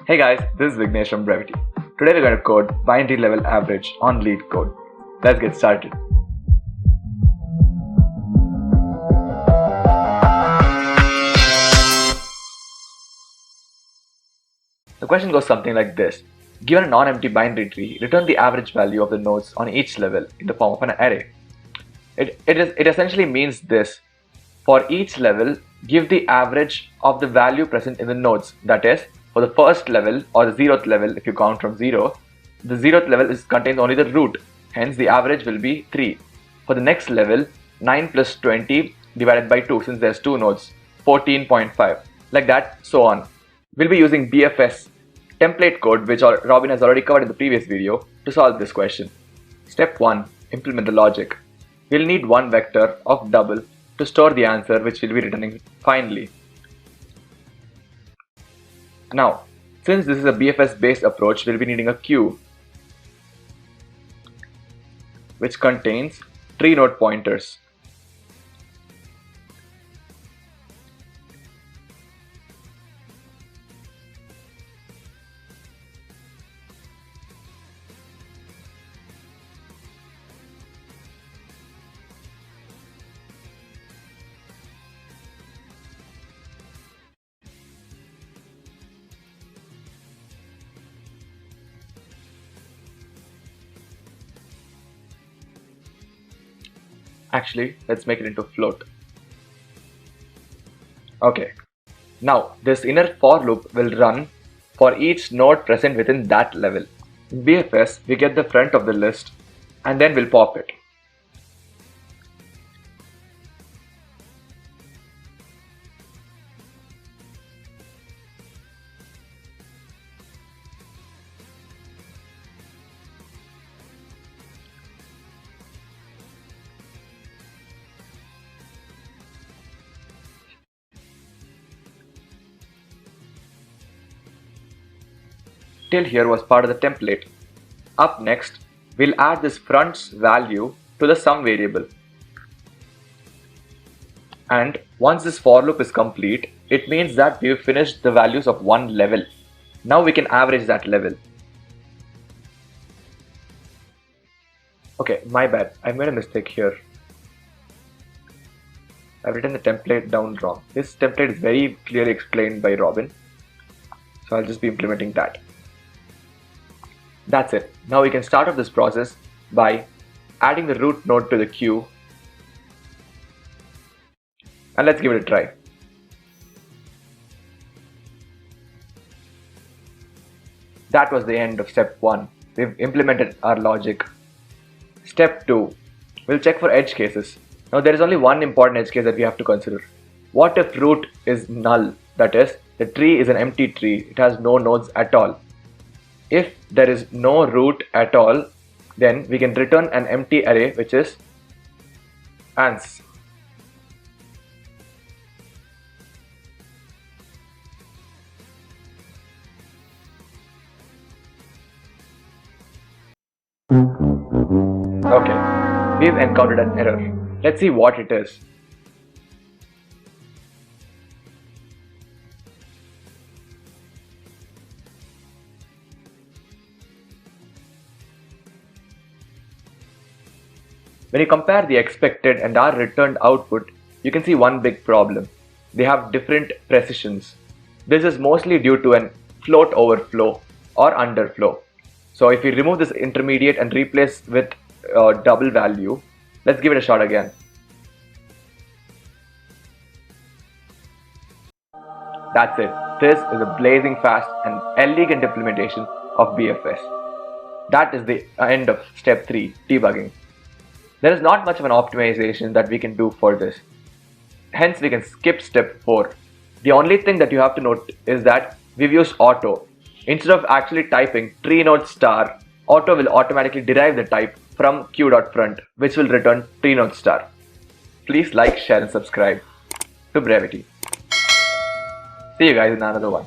Hey guys, this is Vignesh from BreVITy. Today we're going to code binary level average on Leetcode. Let's get started. The question goes something like this. Given a non-empty binary tree, return the average value of the nodes on each level in the form of an array. It essentially means this. For each level, give the average of the value present in the nodes. That is, for the first level or the 0th level, if you count from 0, the 0th level contains only the root. Hence, the average will be 3. For the next level, 9 plus 20 divided by 2, since there's 2 nodes, 14.5. Like that, so on. We'll be using BFS Template Code, which Robin has already covered in the previous video, to solve this question. Step 1. Implement the logic. We'll need one vector of double to store the answer, which we'll be returning finally. Now, since this is a BFS based approach, we'll be needing a queue which contains 3 node pointers. Actually, let's make it into float. Okay. Now, this inner for loop will run for each node present within that level. In BFS, we get the front of the list and then we'll pop it. Till here was part of the template. Up next, we'll add this front's value to the sum variable. And once this for loop is complete, it means that we've finished the values of one level. Now we can average that level. Okay, my bad. I made a mistake here. I've written the template down wrong. This template is very clearly explained by Robin. So I'll just be implementing that. That's it. Now we can start off this process by adding the root node to the queue. And let's give it a try. That was the end of step 1. We've implemented our logic. Step 2. We'll check for edge cases. Now there is only one important edge case that we have to consider. What if root is null? That is, the tree is an empty tree. It has no nodes at all. If there is no root at all, then we can return an empty array, which is ans. Okay, we've encountered an error. Let's see what it is. When you compare the expected and our returned output, you can see one big problem. They have different precisions. This is mostly due to an float overflow or underflow. So if we remove this intermediate and replace with double value, let's give it a shot again. That's it. This is a blazing fast and elegant implementation of BFS. That is the end of step 3, debugging. There is not much of an optimization that we can do for this. Hence, we can skip step 4. The only thing that you have to note is that we've used auto. Instead of actually typing tree node star, auto will automatically derive the type from queue.front, which will return tree node star. Please like, share and subscribe to BreVITy. See you guys in another one.